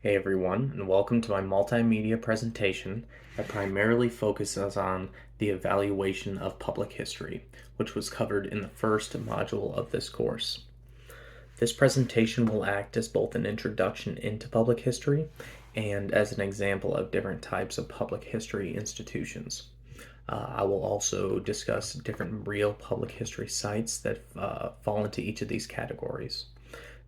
Hey everyone, and welcome to my multimedia presentation that primarily focuses on the evaluation of public history, which was covered in the first module of this course. This presentation will act as both an introduction into public history and as an example of different types of public history institutions. I will also discuss different real public history sites that fall into each of these categories.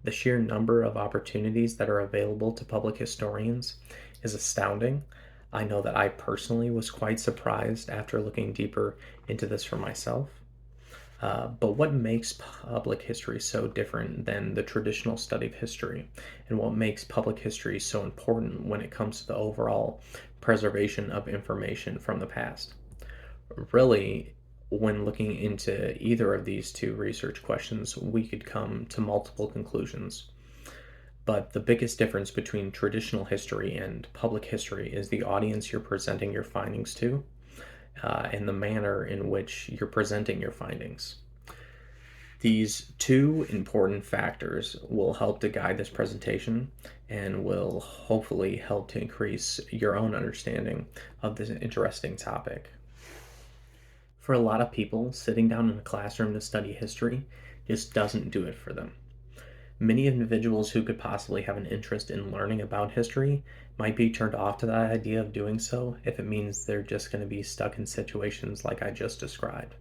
The sheer number of opportunities that are available to public historians is astounding. I know that I personally was quite surprised after looking deeper into this for myself. But what makes public history so different than the traditional study of history? And what makes public history so important when it comes to the overall preservation of information from the past? Really, when looking into either of these two research questions, we could come to multiple conclusions. But the biggest difference between traditional history and public history is the audience you're presenting your findings to, and the manner in which you're presenting your findings. These two important factors will help to guide this presentation and will hopefully help to increase your own understanding of this interesting topic. For a lot of people, sitting down in a classroom to study history just doesn't do it for them. Many individuals who could possibly have an interest in learning about history might be turned off to the idea of doing so if it means they're just going to be stuck in situations like I just described.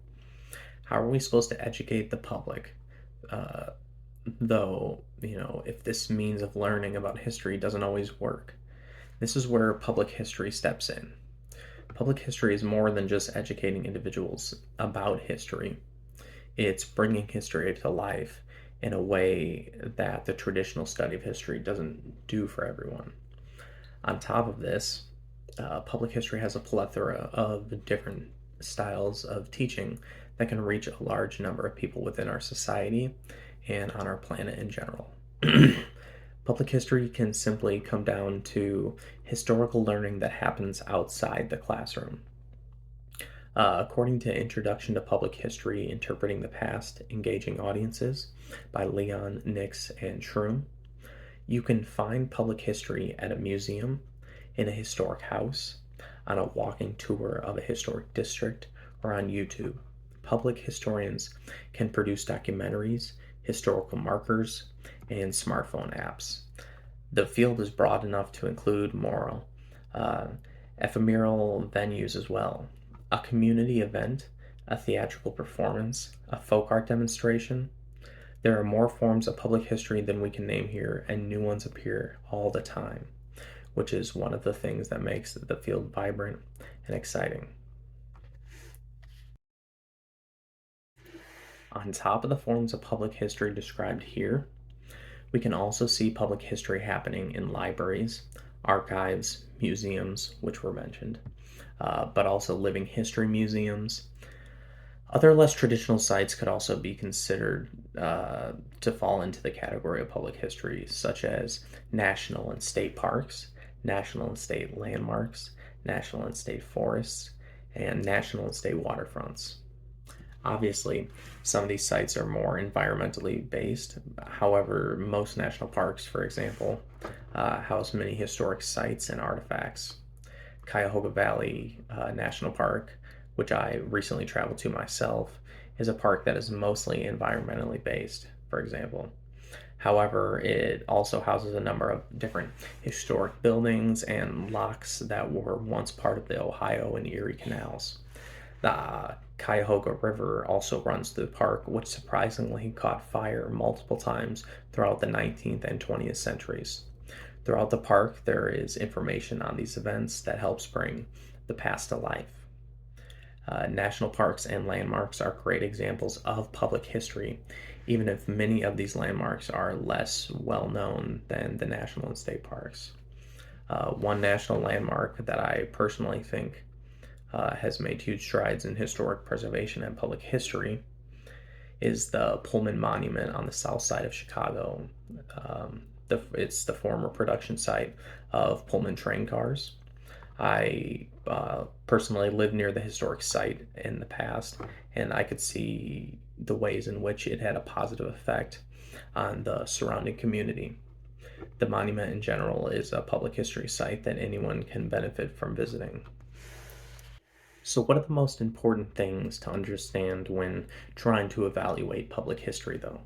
How are we supposed to educate the public? Uh, though, if this means of learning about history doesn't always work. This is where public history steps in. Public history is more than just educating individuals about history. It's bringing history to life in a way that the traditional study of history doesn't do for everyone. On top of this, public history has a plethora of different styles of teaching that can reach a large number of people within our society and on our planet in general. Public history can simply come down to historical learning that happens outside the classroom. According to Introduction to Public History Interpreting the Past, Engaging Audiences by Leon, Nix, and Shroom, you can find public history at a museum, in a historic house, on a walking tour of a historic district, or on YouTube. Public historians can produce documentaries, historical markers, and smartphone apps. The field is broad enough to include more uh, ephemeral venues as well. A community event, a theatrical performance, a folk art demonstration. There are more forms of public history than we can name here, and new ones appear all the time, which is one of the things that makes the field vibrant and exciting. On top of the forms of public history described here, we can also see public history happening in libraries, archives, museums, which were mentioned, but also living history museums. Other less traditional sites could also be considered to fall into the category of public history, such as national and state parks, national and state landmarks, national and state forests, and national and state waterfronts. Obviously, some of these sites are more environmentally based. However, most national parks, for example, house many historic sites and artifacts. Cuyahoga Valley National Park, which I recently traveled to myself, is a park that is mostly environmentally based, for example. However, it also houses a number of different historic buildings and locks that were once part of the Ohio and Erie canals. The Cuyahoga River also runs through the park, which surprisingly caught fire multiple times throughout the 19th and 20th centuries. Throughout the park, there is information on these events that helps bring the past to life. National parks and landmarks are great examples of public history, even if many of these landmarks are less well known than the national and state parks. One national landmark that I personally think has made huge strides in historic preservation and public history is the Pullman Monument on the south side of Chicago. It's the former production site of Pullman train cars. I personally lived near the historic site in the past, and I could see the ways in which it had a positive effect on the surrounding community. The monument in general is a public history site that anyone can benefit from visiting. So, what are the most important things to understand when trying to evaluate public history, though?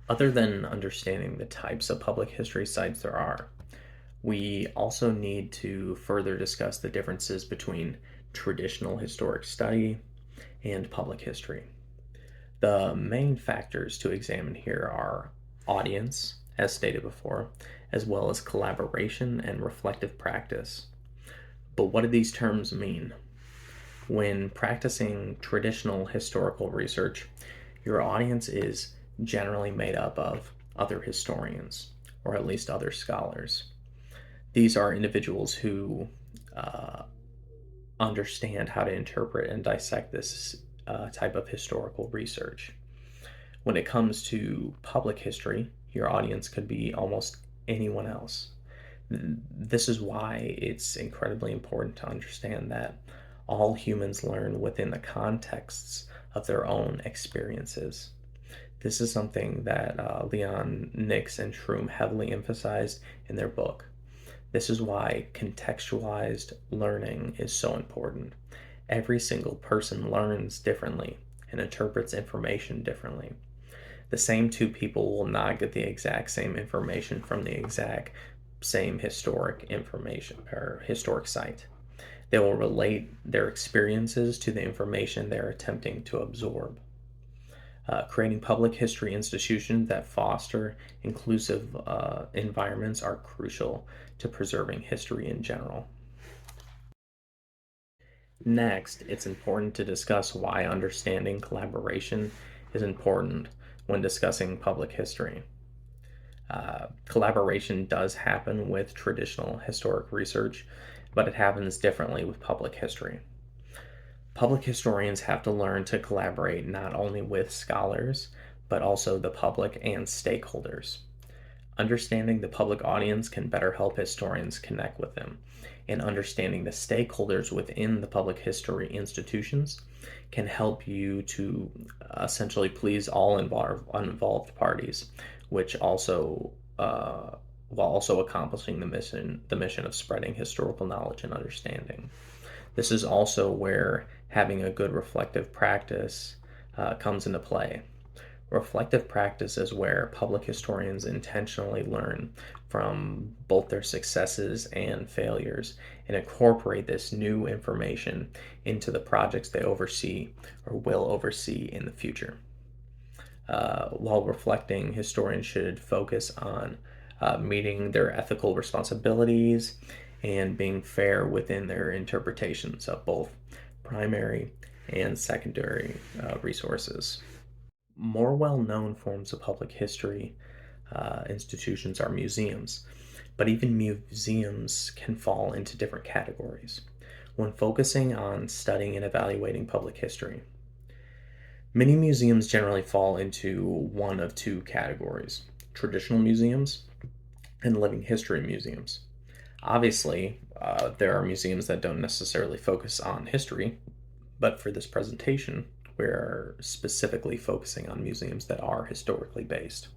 Other than understanding the types of public history sites there are, we also need to further discuss the differences between traditional historic study and public history. The main factors to examine here are audience, as stated before, as well as collaboration and reflective practice. But what do these terms mean? When practicing traditional historical research, your audience is generally made up of other historians, or at least other scholars. These are individuals who uh, understand how to interpret and dissect this type of historical research. When it comes to public history, your audience could be almost anyone else. This is why it's incredibly important to understand that all humans learn within the contexts of their own experiences. This is something that Leon Nix and Shroom heavily emphasized in their book. This is why contextualized learning is so important. Every single person learns differently and interprets information differently. The same two people will not get the exact same information from the exact same historic information or historic site. They will relate their experiences to the information they're attempting to absorb. Creating public history institutions that foster inclusive environments are crucial to preserving history in general. Next, it's important to discuss why understanding collaboration is important when discussing public history. Collaboration does happen with traditional historic research, but it happens differently with public history. Public historians have to learn to collaborate not only with scholars, but also the public and stakeholders. Understanding the public audience can better help historians connect with them, and understanding the stakeholders within the public history institutions can help you to essentially please all involved parties, which also while also accomplishing the mission of spreading historical knowledge and understanding. This is also where having a good reflective practice comes into play. Reflective practice is where public historians intentionally learn from both their successes and failures and incorporate this new information into the projects they oversee or will oversee in the future. While reflecting, historians should focus on meeting their ethical responsibilities and being fair within their interpretations of both primary and secondary resources. More well known forms of public history institutions are museums, but even museums can fall into different categories when focusing on studying and evaluating public history. Many museums generally fall into one of two categories: traditional museums and living history museums. Obviously, there are museums that don't necessarily focus on history, but for this presentation, we're specifically focusing on museums that are historically based.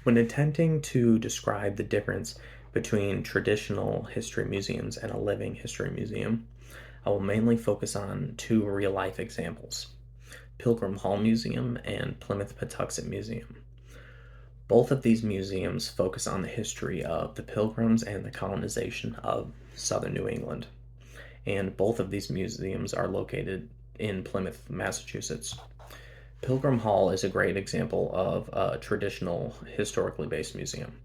When attempting to describe the difference between traditional history museums and a living history museum, I will mainly focus on two real life examples: Pilgrim Hall Museum and Plymouth Patuxent Museum. Both of these museums focus on the history of the Pilgrims and the colonization of southern New England. And both of these museums are located in Plymouth, Massachusetts. Pilgrim Hall is a great example of a traditional, historically based museum.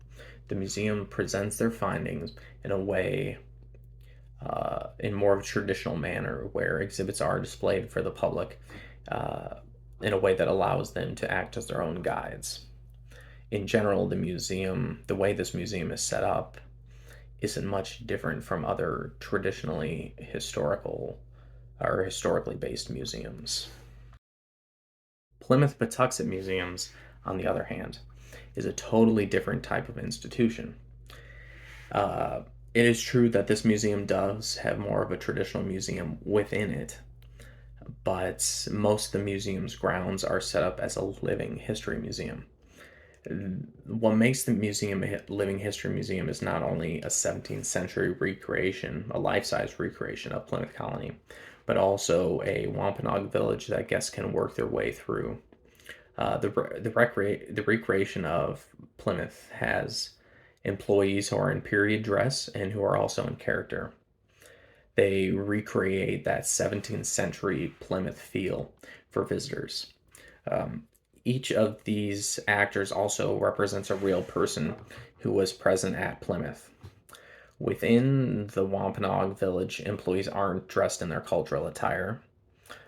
The museum presents their findings in a way, in more of a traditional manner, where exhibits are displayed for the public in a way that allows them to act as their own guides. In general, the way this museum is set up, isn't much different from other traditionally historical or historically based museums. Plymouth Patuxent Museums, on the other hand, is a totally different type of institution. It is true that this museum does have more of a traditional museum within it, but most of the museum's grounds are set up as a living history museum. What makes the museum a living history museum is not only a 17th century recreation, a life-size recreation of Plymouth Colony, but also a Wampanoag village that guests can work their way through. The recreation of Plymouth has employees who are in period dress and who are also in character. They recreate that 17th century Plymouth feel for visitors. Um, each of these actors also represents a real person who was present at Plymouth. Within the Wampanoag village, employees aren't dressed in their cultural attire,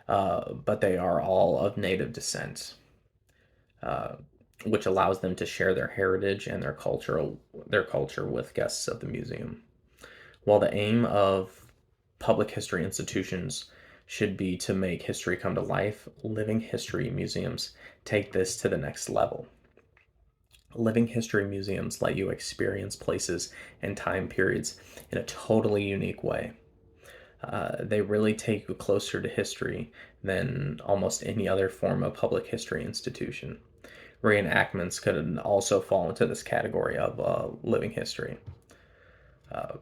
but they are all of native descent, uh, which allows them to share their heritage and their culture with guests of the museum. While the aim of public history institutions should be to make history come to life, living history museums take this to the next level. Living history museums let you experience places and time periods in a totally unique way. They really take you closer to history than almost any other form of public history institution. Reenactments could also fall into this category of living history. Uh,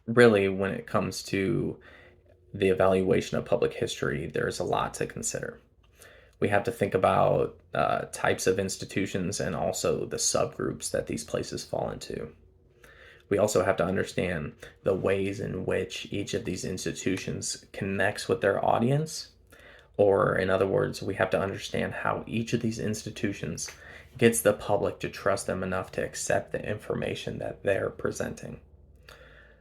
Really, when it comes to the evaluation of public history, there's a lot to consider. We have to think about types of institutions and also the subgroups that these places fall into. We also have to understand the ways in which each of these institutions connects with their audience, or in other words, we have to understand how each of these institutions gets the public to trust them enough to accept the information that they're presenting.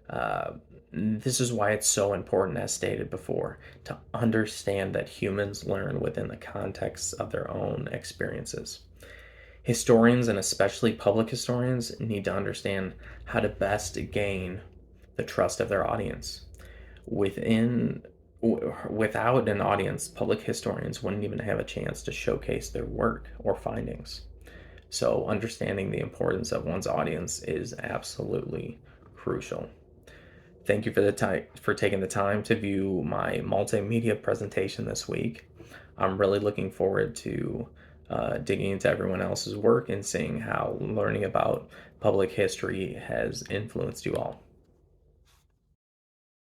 Uh, this is why it's so important, as stated before, to understand that humans learn within the context of their own experiences. Historians, and especially public historians, need to understand how to best gain the trust of their audience. Within Without an audience, public historians wouldn't even have a chance to showcase their work or findings. So, understanding the importance of one's audience is absolutely crucial. Thank you for taking the time to view my multimedia presentation this week. I'm really looking forward to digging into everyone else's work and seeing how learning about public history has influenced you all.